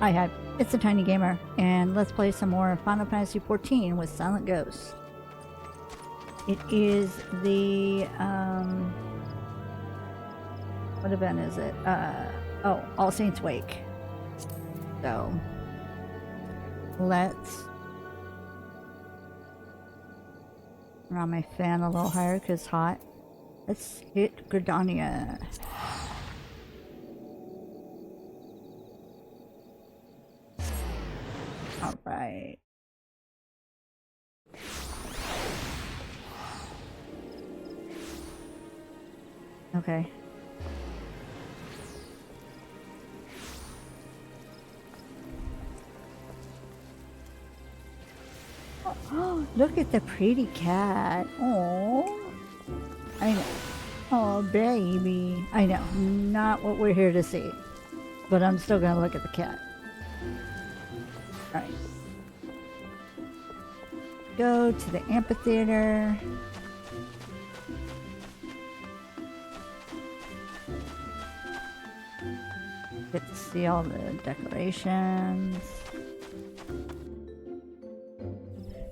Hi, it's a Tiny Gamer, and let's play some more Final Fantasy XIV with Silent Ghost. It is the, what event is it? Oh, All Saints Wake. So, let's run my fan a little higher because it's hot. Let's hit Gridania. Alright. Okay. Oh, look at the pretty cat. Oh, I know. Oh, baby. I know. Not what we're here to see. But I'm still gonna look at the cat. Alright. Go to the amphitheater. Get to see all the decorations.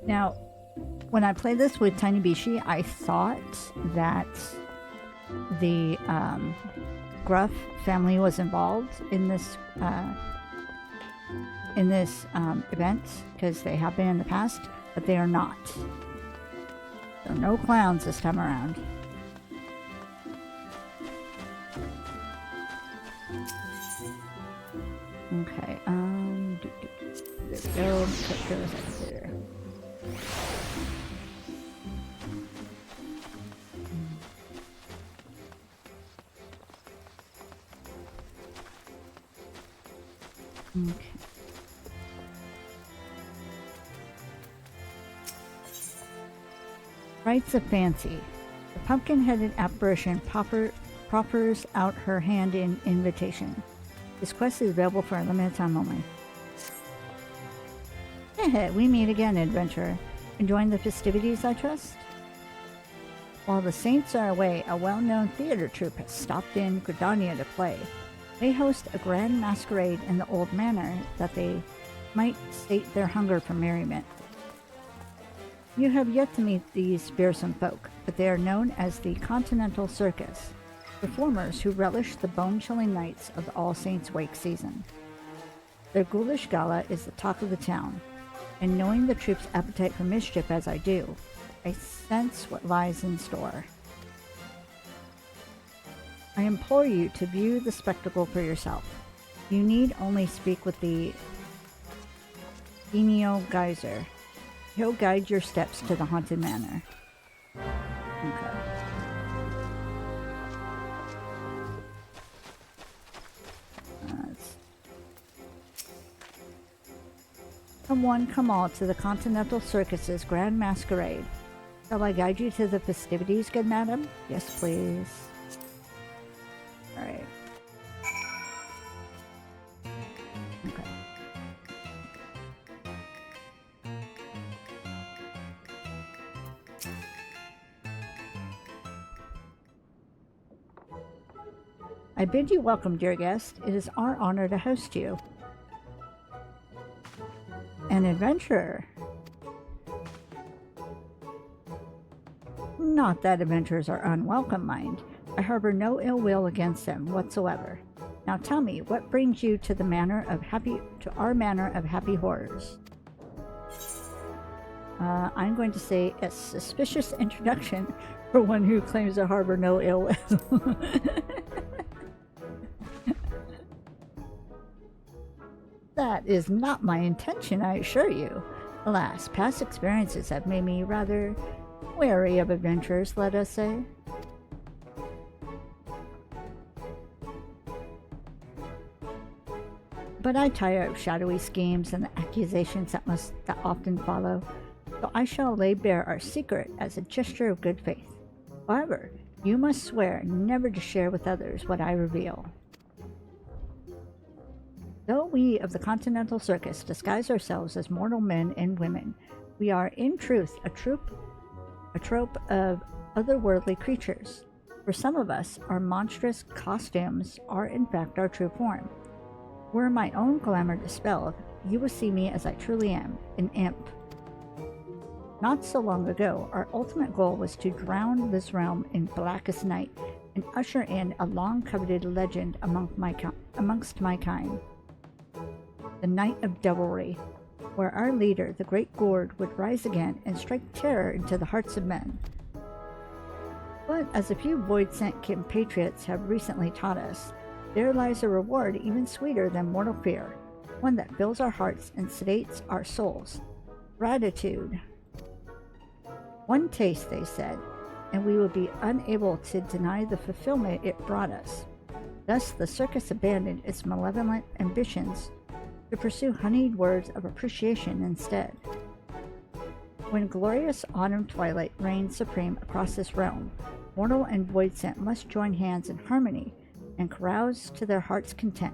Now, when I played this with Tiny Bishi, I thought that the Gruff family was involved in this event, because they have been in the past, but they are not. So no clowns this time around. Okay, there we go. Take care of that there. Okay. Rites of Fancy. The pumpkin-headed apparition proffers out her hand in invitation. This quest is available for a limited time only. We meet again, adventurer. Enjoying the festivities, I trust? While the saints are away, a well-known theater troupe has stopped in Gridania to play. They host a grand masquerade in the old manor that they might sate their hunger for merriment. You have yet to meet these fearsome folk, but they are known as the Continental Circus, performers who relish the bone-chilling nights of the All Saints Wake season. Their ghoulish gala is the talk of the town, and knowing the troupe's appetite for mischief as I do, I sense what lies in store. I implore you to view the spectacle for yourself. You need only speak with the Genio Geyser. He'll guide your steps to the haunted manor. Okay. Come one, come all to the Continental Circus's grand masquerade. Shall I guide you to the festivities, good madam? Yes, please. Alright. Okay. I bid you welcome, dear guest. It is our honor to host you. An adventurer. Not that adventurers are unwelcome, mind. I harbor no ill will against them whatsoever. Now tell me, what brings you to our manor of happy horrors? I'm going to say a suspicious introduction for one who claims to harbor no ill will. That is not my intention, I assure you. Alas, past experiences have made me rather wary of adventurers, let us say. But I tire of shadowy schemes and the accusations that often follow, so I shall lay bare our secret as a gesture of good faith. However, you must swear never to share with others what I reveal. Though we of the Continental Circus disguise ourselves as mortal men and women, we are in truth a trope of otherworldly creatures. For some of us, our monstrous costumes are in fact our true form. Were my own glamour dispelled, you will see me as I truly am, an imp. Not so long ago, our ultimate goal was to drown this realm in blackest night and usher in a long-coveted legend amongst my kind. The Night of Devilry, where our leader, the Great Gourd, would rise again and strike terror into the hearts of men. But as a few void-sent compatriots have recently taught us, there lies a reward even sweeter than mortal fear, one that fills our hearts and sedates our souls. Gratitude. One taste, they said, and we would be unable to deny the fulfillment it brought us. Thus the circus abandoned its malevolent ambitions to pursue honeyed words of appreciation instead. When glorious autumn twilight reigns supreme across this realm, mortal and void-sent must join hands in harmony and carouse to their heart's content.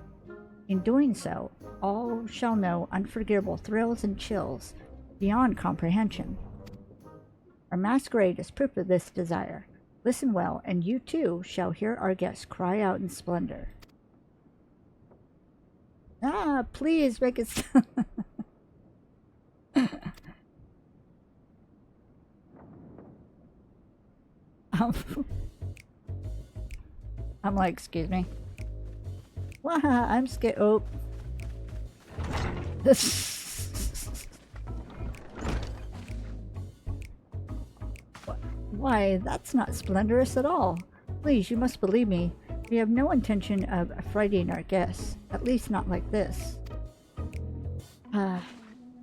In doing so, all shall know unforgettable thrills and chills beyond comprehension. Our masquerade is proof of this desire. Listen well, and you too shall hear our guests cry out in splendor. Ah, please make it stop. I'm like, excuse me. Wow, I'm scared. Oh. Why, that's not splendorous at all. Please, you must believe me. We have no intention of affrighting our guests, at least not like this.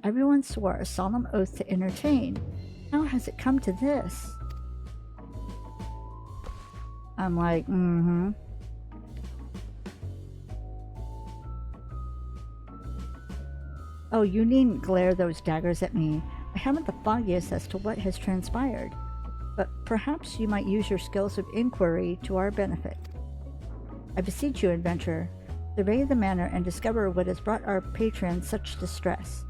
Everyone swore a solemn oath to entertain. How has it come to this? I'm like, Oh, you needn't glare those daggers at me. I haven't the foggiest as to what has transpired. But perhaps you might use your skills of inquiry to our benefit. I beseech you, adventurer, survey the manor and discover what has brought our patrons such distress.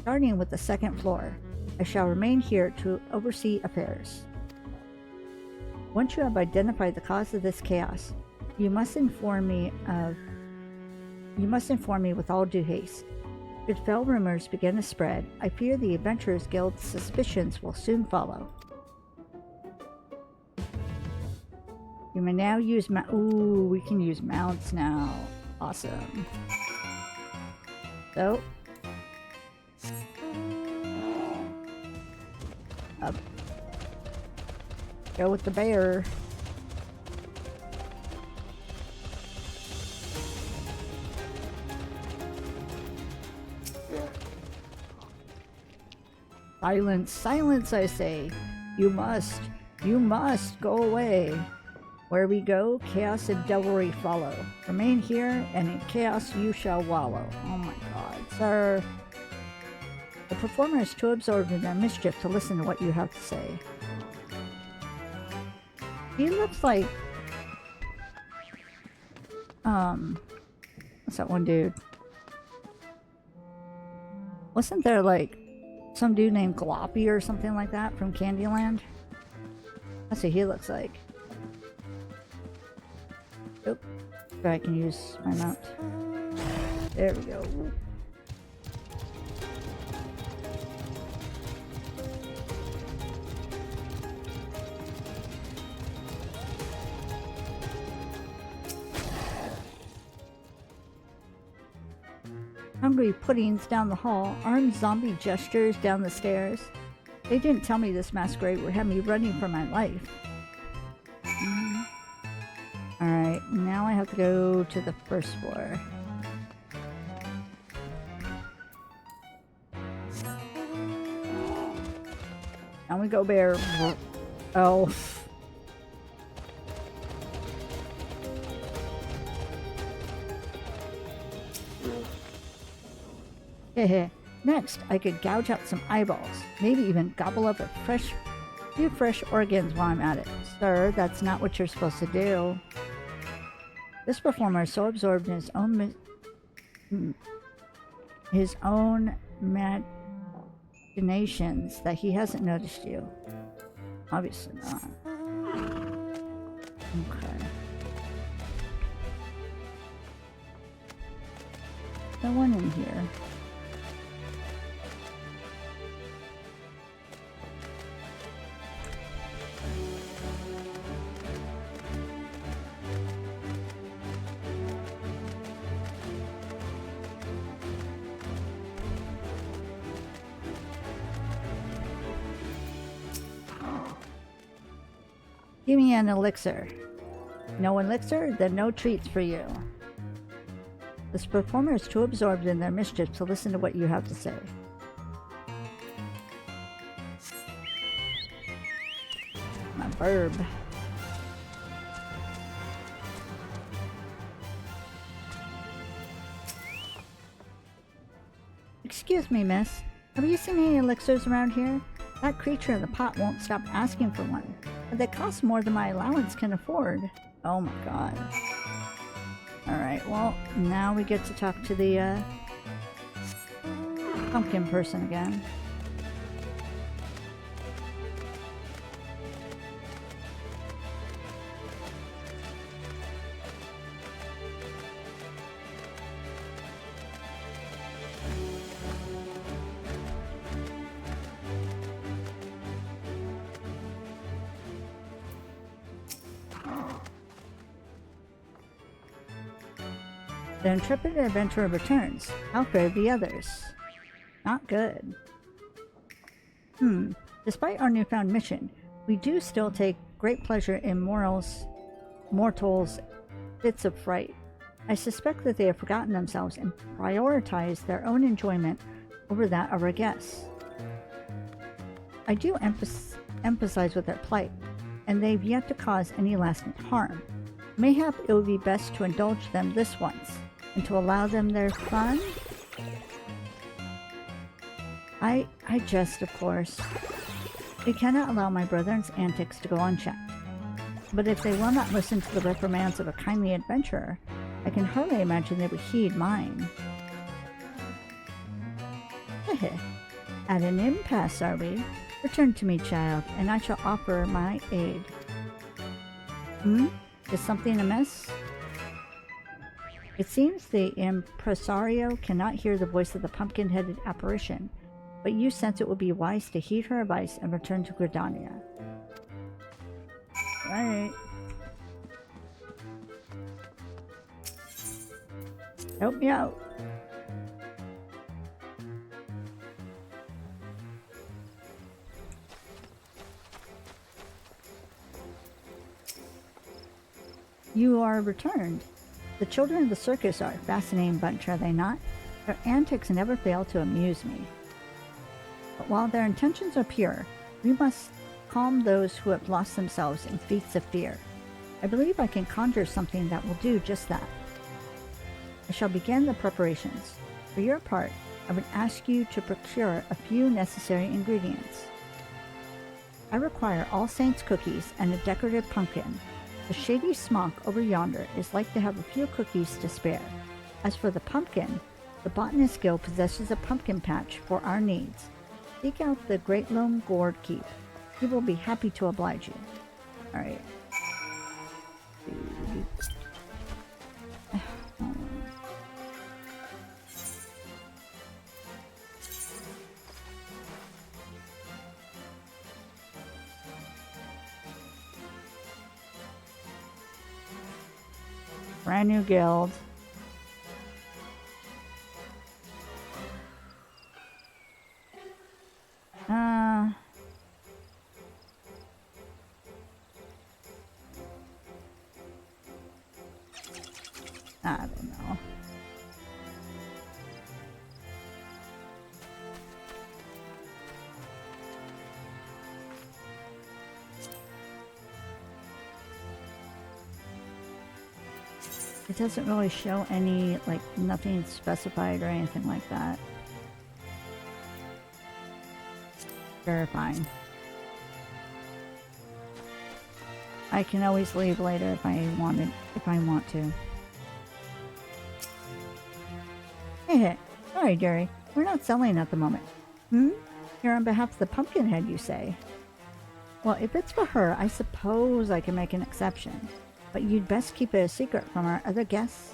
Starting with the second floor, I shall remain here to oversee affairs. Once you have identified the cause of this chaos, you must inform me with all due haste. Should fell rumors begin to spread, I fear the Adventurers Guild's suspicions will soon follow. You may now use ooh, we can use mounts now. Awesome. So. Up. Go with the bear. Silence, silence, I say. You must go away. Where we go, chaos and devilry follow. Remain here, and in chaos you shall wallow. Oh my god, sir. The performer is too absorbed in their mischief to listen to what you have to say. He looks like... what's that one dude? Wasn't there, like, some dude named Gloppy or something like that from Candyland? That's what he looks like. Oh, I can use my mount. There we go. Hungry puddings down the hall, armed zombie gestures down the stairs. They didn't tell me this masquerade would have me running for my life. Alright, now I have to go to the first floor. Down we go, bear. Oh. Hehe. Next, I could gouge out some eyeballs. Maybe even gobble up a few fresh organs while I'm at it. Sir, that's not what you're supposed to do. This performer is so absorbed in his own imaginations that he hasn't noticed you. Obviously not. Okay. no one in here. Give me an elixir. No elixir? Then no treats for you. This performer is too absorbed in their mischief to listen to what you have to say. My verb. Excuse me, miss. Have you seen any elixirs around here? That creature in the pot won't stop asking for one. But they cost more than my allowance can afford. Oh my god. Alright, well, now we get to talk to the, pumpkin person again. The intrepid adventurer returns. How fared the others? Not good. Despite our newfound mission, we do still take great pleasure in mortals' fits of fright. I suspect that they have forgotten themselves and prioritized their own enjoyment over that of our guests. I do emphasize with their plight, and they've yet to cause any lasting harm. Mayhap it would be best to indulge them this once, and to allow them their fun? I jest, of course. We cannot allow my brethren's antics to go unchecked. But if they will not listen to the reprimands of a kindly adventurer, I can hardly imagine they would heed mine. At an impasse, are we? Return to me, child, and I shall offer my aid. Is something amiss? It seems the impresario cannot hear the voice of the pumpkin-headed apparition, but you sense it would be wise to heed her advice and return to Gridania. Right. Help me out. You are returned. The children of the circus are a fascinating bunch, are they not? Their antics never fail to amuse me. But while their intentions are pure, we must calm those who have lost themselves in feats of fear. I believe I can conjure something that will do just that. I shall begin the preparations. For your part, I would ask you to procure a few necessary ingredients. I require All Saints cookies and a decorative pumpkin. The shady smock over yonder is like to have a few cookies to spare. As for the pumpkin, the Botanist Guild possesses a pumpkin patch for our needs. Seek out the Great Lone Gourd Keep. He will be happy to oblige you. Alright. Brand new guild. I don't know. It doesn't really show any, like, nothing specified or anything like that. Verifying. I can always leave later if I want to. Hey, sorry, Jerry. We're not selling at the moment. You're on behalf of the Pumpkinhead, you say? Well, if it's for her, I suppose I can make an exception. But you'd best keep it a secret from our other guests.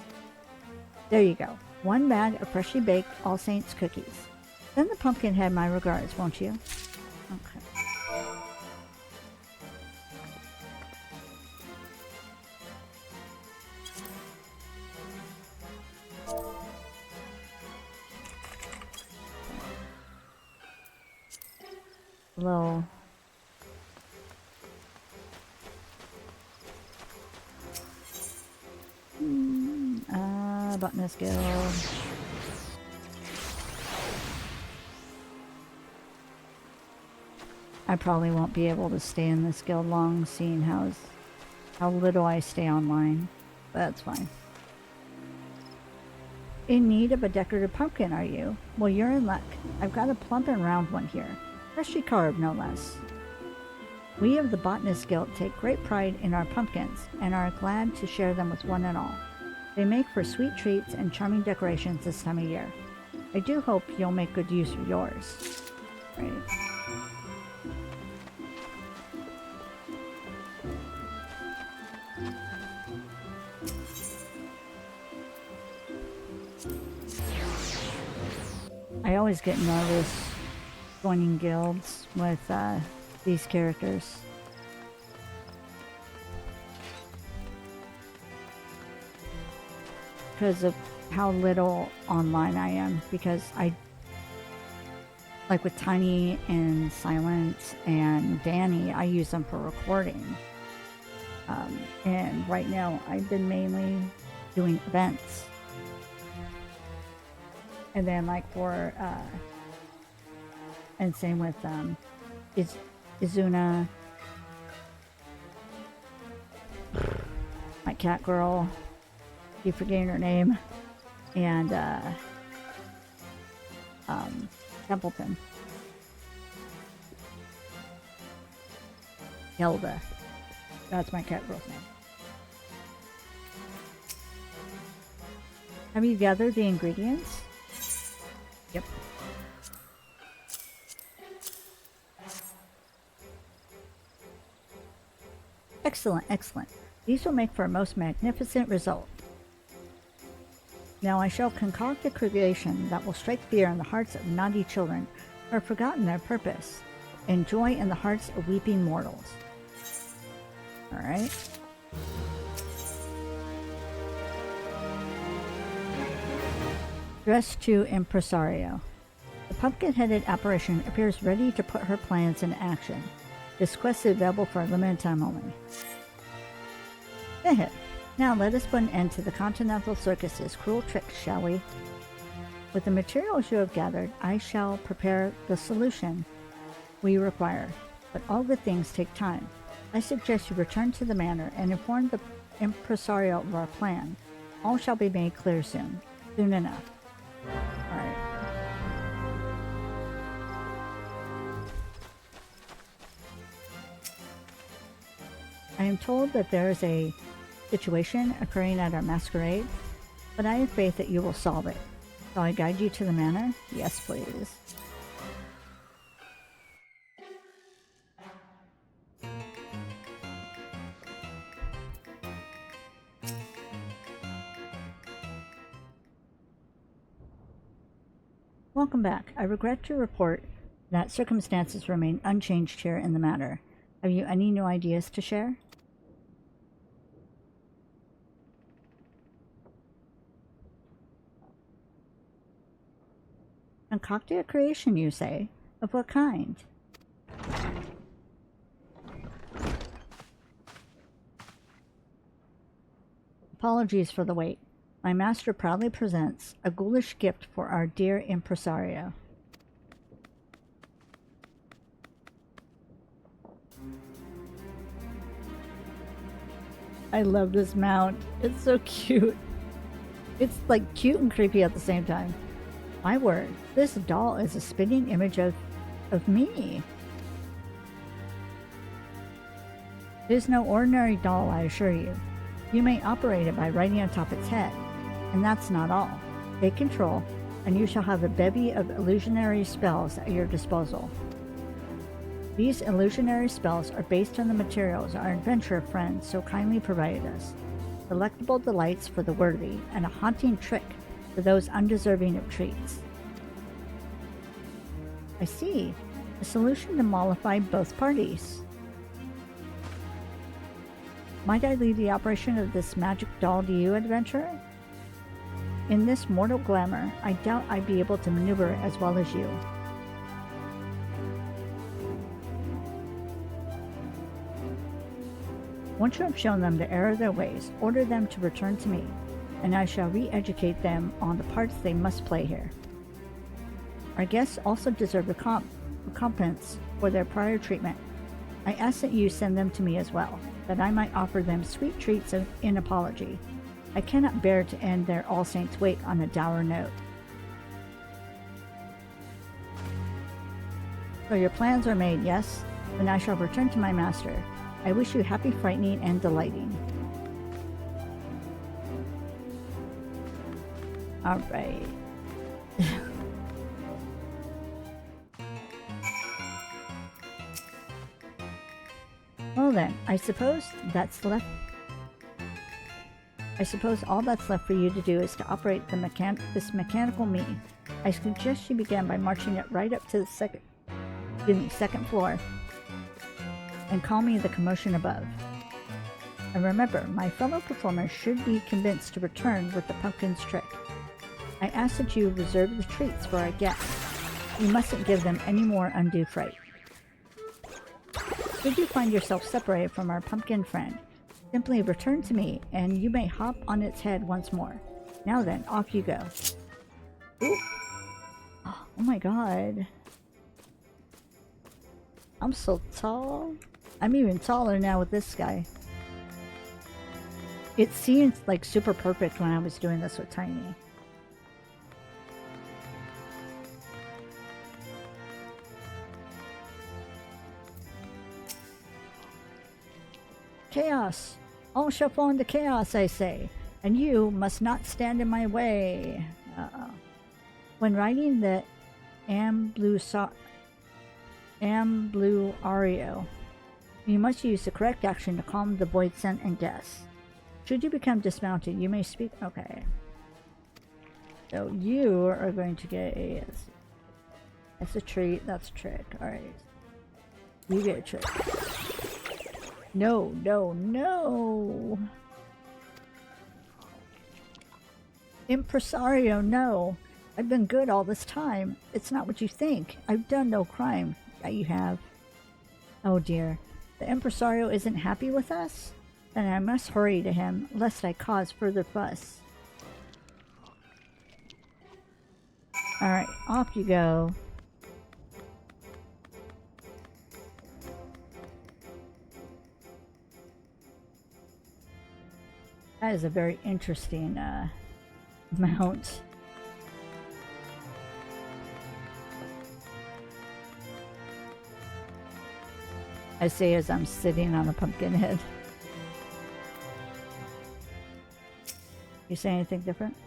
There you go. 1 bag of freshly baked All Saints cookies. Send the Pumpkinhead my regards, won't you? Okay. Little Botanist Guild. I probably won't be able to stay in this guild long, seeing how little I stay online. But that's fine. In need of a decorative pumpkin, are you? Well, you're in luck. I've got a plump and round one here. Freshly carved, no less. We of the Botanist Guild take great pride in our pumpkins and are glad to share them with one and all. They make for sweet treats and charming decorations this time of year. I do hope you'll make good use of yours. Right. I always get nervous joining guilds with these characters. Because of how little online I am. Because like with Tiny and Silence and Danny, I use them for recording. And right now I've been mainly doing events. And then like for, and same with Izuna, my cat girl, keep forgetting her name, and Templeton. Hilda. That's my cat girl's name. Have you gathered the ingredients? Yep. Excellent, excellent. These will make for a most magnificent result. Now I shall concoct a creation that will strike fear in the hearts of naughty children who have forgotten their purpose, and joy in the hearts of weeping mortals. Alright. Dress to Impresario. The pumpkin-headed apparition appears ready to put her plans into action. This quest is available for a limited time only. Ahead. Now let us put an end to the Continental Circus's cruel tricks, shall we? With the materials you have gathered, I shall prepare the solution we require, but all good things take time. I suggest you return to the manor and inform the impresario of our plan. All shall be made clear soon enough. Alright. I am told that there is a situation occurring at our masquerade, but I have faith that you will solve it. Shall I guide you to the manor? Yes, please. Welcome back. I regret to report that circumstances remain unchanged here in the matter. Have you any new ideas to share? Concoct a creation, you say? Of what kind? Apologies for the wait. My master proudly presents a ghoulish gift for our dear impresario. I love this mount. It's so cute. It's like cute and creepy at the same time. My word, this doll is a spitting image of me. It is no ordinary doll, I assure you. You may operate it by riding on top its head. And that's not all. Take control, and you shall have a bevy of illusionary spells at your disposal. These illusionary spells are based on the materials our adventurer friends so kindly provided us. Delectable delights for the worthy, and a haunting trick for those undeserving of treats. I see. A solution to mollify both parties. Might I leave the operation of this magic doll to you, adventurer? In this mortal glamour, I doubt I'd be able to maneuver as well as you. Once you have shown them the error of their ways, order them to return to me, and I shall re-educate them on the parts they must play here. Our guests also deserve recompense for their prior treatment. I ask that you send them to me as well, that I might offer them sweet treats in apology. I cannot bear to end their All Saints' wake on a dour note. So your plans are made, yes? Then I shall return to my master. I wish you happy frightening and delighting. Alright. Well then, I suppose all that's left for you to do is to operate this mechanical me. I suggest you begin by marching it right up to the second floor, and call me the commotion above. And remember, my fellow performers should be convinced to return with the pumpkin's trick. I ask that you reserve the treats for our guests. You mustn't give them any more undue fright. Should you find yourself separated from our pumpkin friend, simply return to me, and you may hop on its head once more. Now then, off you go. Ooh. Oh my god. I'm so tall. I'm even taller now with this guy. It seemed like super perfect when I was doing this with Tiny. Chaos! All shall fall into chaos, I say, and you must not stand in my way. When riding the Ambluario, you must use the correct action to calm the void scent and guess. Should you become dismounted, you may speak. Okay. So you are going to get a... That's a treat, that's a trick. Alright. You get a trick. No, no, no! Impresario, no! I've been good all this time. It's not what you think. I've done no crime. Yeah, you have. Oh dear. The Impresario isn't happy with us? Then I must hurry to him, lest I cause further fuss. Alright, off you go. That is a very interesting mount. I say as I'm sitting on a pumpkin head. You say anything different?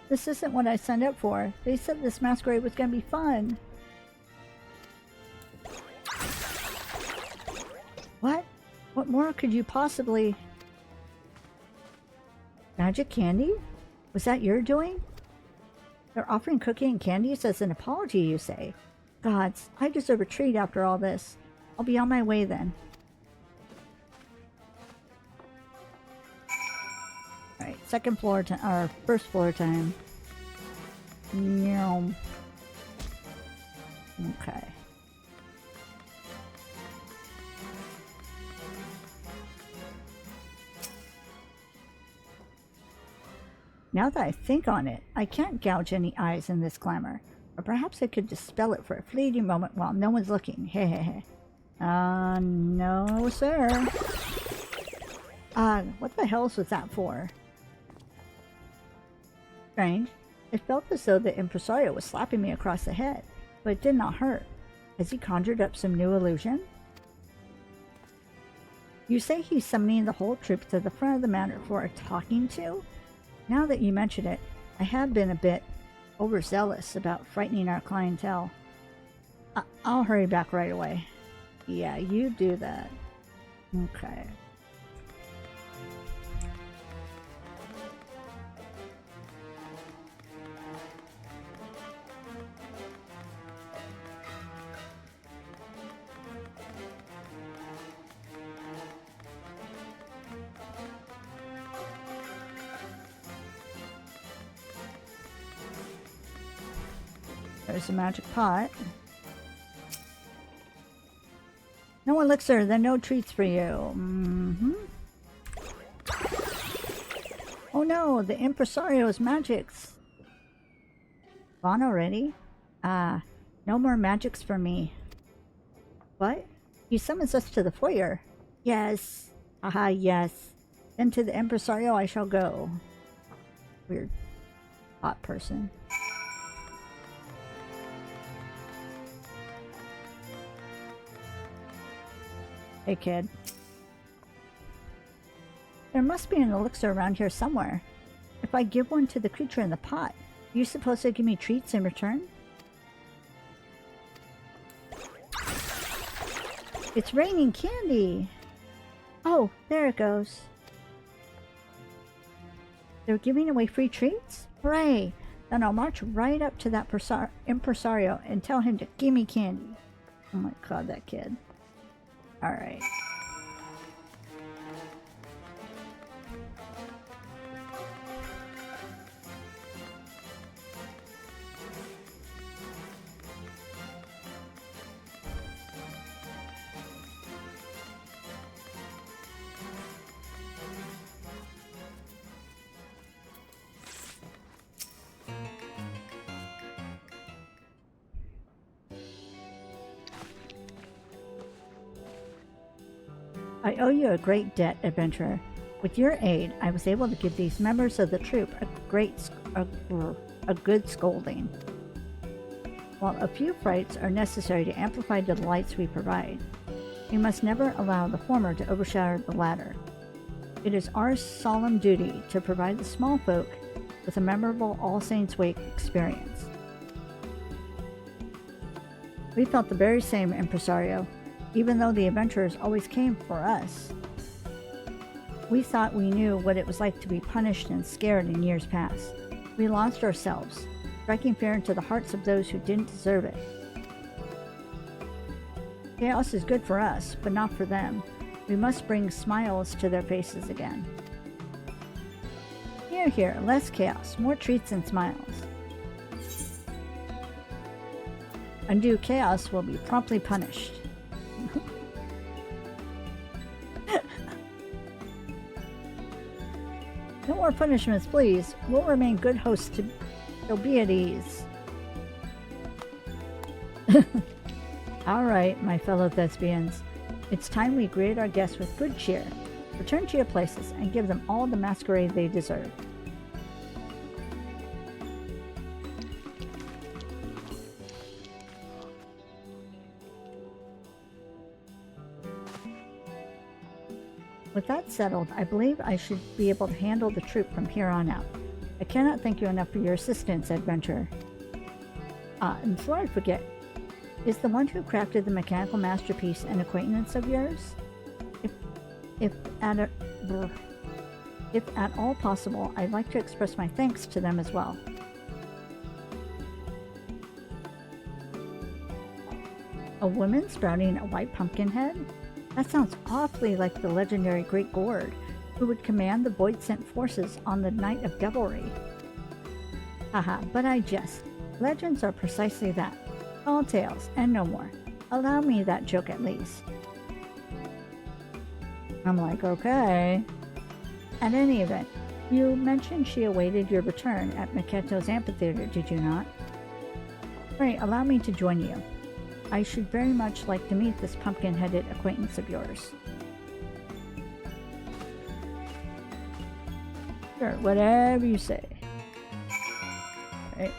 This isn't what I signed up for. They said this masquerade was gonna be fun. What? What more could you possibly... Magic candy? Was that your doing? They're offering cookie and candies as an apology, you say? Gods, I deserve a treat after all this. I'll be on my way then. Alright, second floor time, or first floor time. Meow. Okay. Now that I think on it, I can't gouge any eyes in this glamour. Or perhaps I could dispel it for a fleeting moment while no one's looking. Hey, hey, hey. No, sir. What the hell was that for? Strange. It felt as though the Impresario was slapping me across the head, but it did not hurt. Has he conjured up some new illusion? You say he's summoning the whole troop to the front of the manor for a talking to? Now that you mention it, I have been a bit overzealous about frightening our clientele. I'll hurry back right away. Yeah, you do that. Okay. There's a magic pot. No elixir, then no treats for you. Oh no, the impresario's magics. Gone already? Ah, no more magics for me. What? He summons us to the foyer. Yes. Aha, yes. Then to the impresario I shall go. Weird. Hot person. Hey, kid. There must be an elixir around here somewhere. If I give one to the creature in the pot, do you suppose they'll give me treats in return? It's raining candy! Oh, there it goes. They're giving away free treats? Hooray! Then I'll march right up to that impresario and tell him to give me candy. Oh my god, that kid. Alright. I owe you a great debt, adventurer. With your aid, I was able to give these members of the troop a good scolding. While a few frights are necessary to amplify the delights we provide, we must never allow the former to overshadow the latter. It is our solemn duty to provide the small folk with a memorable All Saints' Wake experience. We felt the very same, impresario. Even though the adventurers always came for us, we thought we knew what it was like to be punished and scared in years past. We lost ourselves, striking fear into the hearts of those who didn't deserve it. Chaos is good for us, but not for them. We must bring smiles to their faces again. Here, here, less chaos, more treats and smiles. Undue chaos will be promptly punished. No more punishments, please. We'll remain good hosts to be at ease. Alright, my fellow thespians. It's time we greet our guests with good cheer. Return to your places and give them all the masquerade they deserve. With that settled, I believe I should be able to handle the troop from here on out. I cannot thank you enough for your assistance, adventurer. And before I forget, is the one who crafted the mechanical masterpiece an acquaintance of yours? If at all possible, I'd like to express my thanks to them as well. A woman sprouting a white pumpkin head? That sounds awfully like the legendary Great Gourd, who would command the void-sent forces on the Night of Devilry. Haha, but I jest. Legends are precisely that. Tall tales, and no more. Allow me that joke at least. I'm like, okay. At any event, you mentioned she awaited your return at Maketo's amphitheater, did you not? Right, allow me to join you. I should very much like to meet this pumpkin-headed acquaintance of yours. Sure, whatever you say. Right.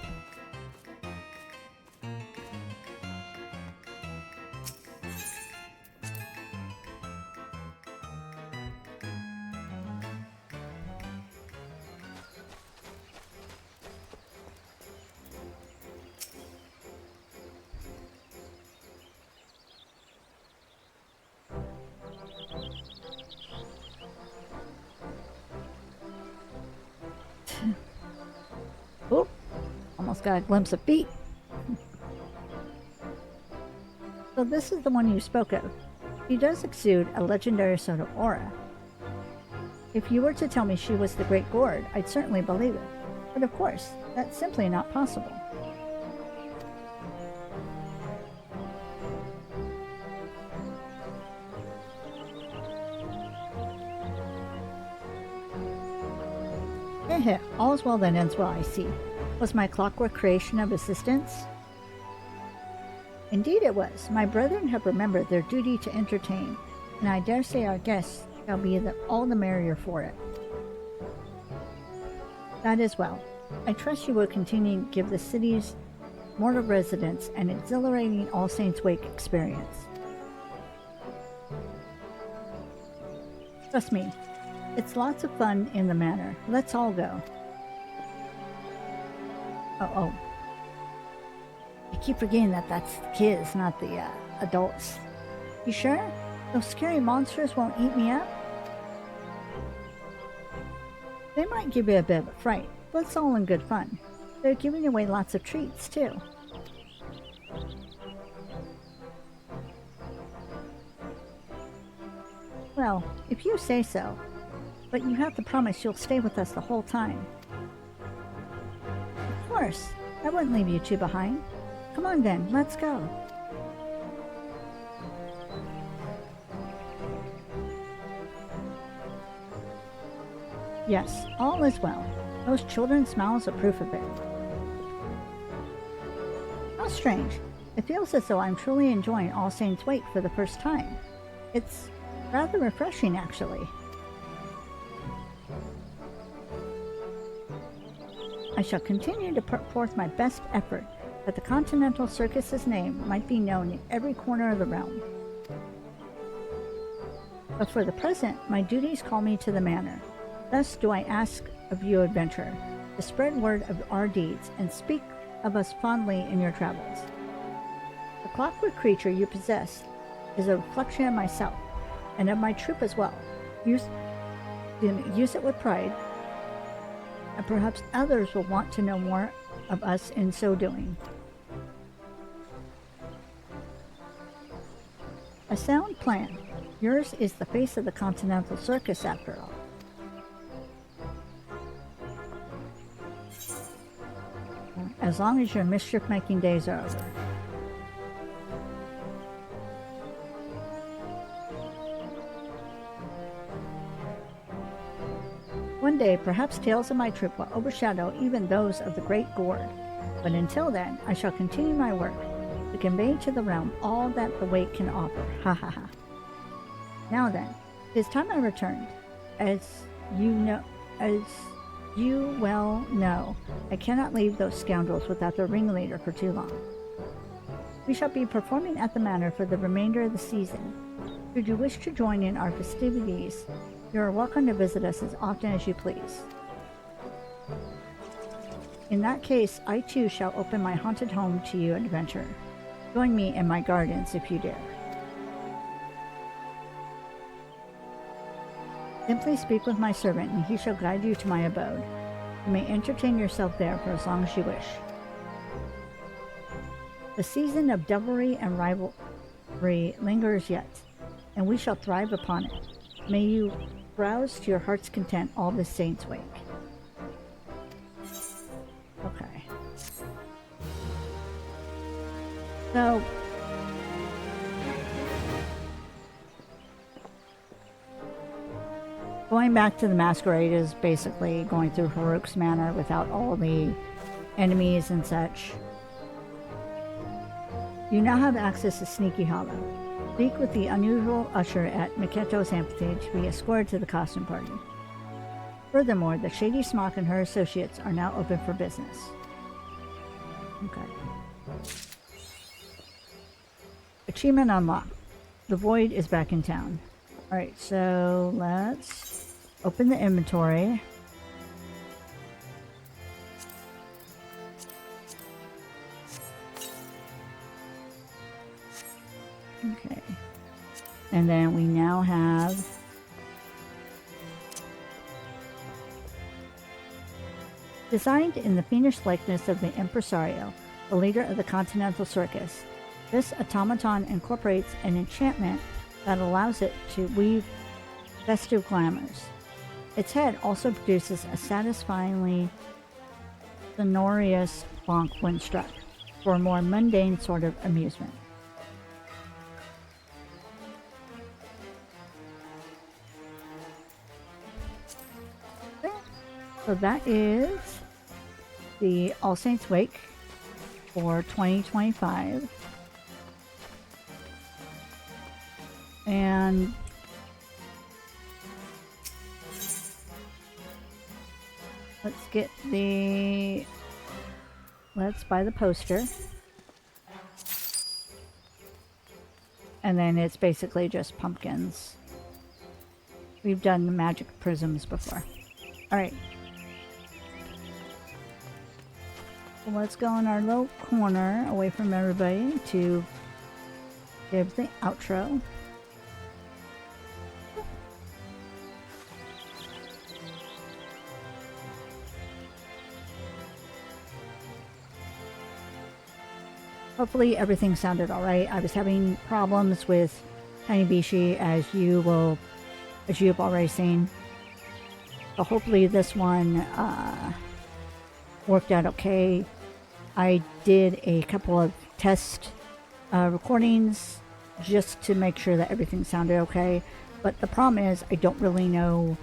Oh, almost got a glimpse of feet. So this is the one you spoke of. She does exude a legendary sort of aura. If you were to tell me she was the Great Gourd, I'd certainly believe it. But of course, that's simply not possible. Heh, all's well that ends well, I see. Was my clockwork creation of assistance? Indeed it was. My brethren have remembered their duty to entertain, and I dare say our guests shall be all the merrier for it. That is well. I trust you will continue to give the city's mortal residents an exhilarating All Saints' Wake experience. Trust me, it's lots of fun in the manor. Let's all go. Oh. I keep forgetting that that's the kids, not the adults. You sure? Those scary monsters won't eat me up? They might give you a bit of a fright, but it's all in good fun. They're giving away lots of treats, too. Well, if you say so, but you have to promise you'll stay with us the whole time. Of course, I wouldn't leave you two behind. Come on then, let's go. Yes, all is well. Those children's smiles are proof of it. How strange. It feels as though I'm truly enjoying All Saints' Wake for the first time. It's rather refreshing, actually. I shall continue to put forth my best effort that the Continental Circus's name might be known in every corner of the realm. But for the present, my duties call me to the manor. Thus do I ask of you, adventurer, to spread word of our deeds and speak of us fondly in your travels. The clockwork creature you possess is a reflection of myself, and of my troop as well. Use it with pride, and perhaps others will want to know more of us in so doing. A sound plan. Yours is the face of the Continental Circus, after all. As long as your mischief-making days are over. One day, perhaps tales of my troop will overshadow even those of the Great Gourd, but until then, I shall continue my work to convey to the realm all that the Wake can offer. Ha ha ha. Now then, it is time I returned. As you well know, I cannot leave those scoundrels without their ringleader for too long. We shall be performing at the manor for the remainder of the season. Should you wish to join in our festivities, you are welcome to visit us as often as you please. In that case, I too shall open my haunted home to you, adventurer. Join me in my gardens if you dare. Simply speak with my servant, and he shall guide you to my abode. You may entertain yourself there for as long as you wish. The season of devilry and rivalry lingers yet, and we shall thrive upon it. May you browse to your heart's content all this Saints' Wake. Okay. So, going back to the masquerade is basically going through Farouk's manor without all the enemies and such. You now have access to Sneaky Hollow. Speak with the unusual usher at Miketo's amphitheater to be escorted to the costume party. Furthermore, the Shady Smock and her associates are now open for business. Okay. Achievement unlocked. The Void is back in town. Alright, so let's open the inventory. Okay. And then we now have designed in the fiendish likeness of the impresario, the leader of the Continental Circus. This automaton incorporates an enchantment that allows it to weave festive glamours. Its head also produces a satisfyingly sonorous bonk when struck, for a more mundane sort of amusement. So that is the All Saints Wake for 2025. And let's buy the poster. And then it's basically just pumpkins. We've done the magic prisms before. Alright. So let's go in our little corner away from everybody to give the outro. Hopefully everything sounded alright. I was having problems with Tiny Bishi, as you have already seen. So hopefully this one worked out okay. I did a couple of test recordings just to make sure that everything sounded okay. But the problem is I don't really know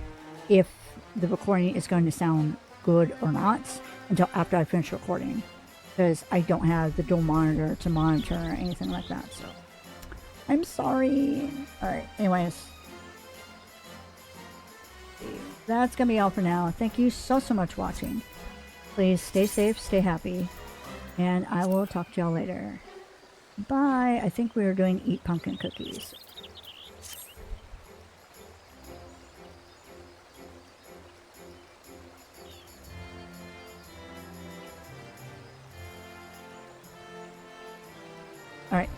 if the recording is going to sound good or not until after I finish recording, because I don't have the dual monitor to monitor or anything like that. So I'm sorry. Alright, anyways. That's going to be all for now. Thank you so much for watching. Please stay safe, stay happy, and I will talk to y'all later. Bye. I think we were doing Eat Pumpkin Cookies. Alright.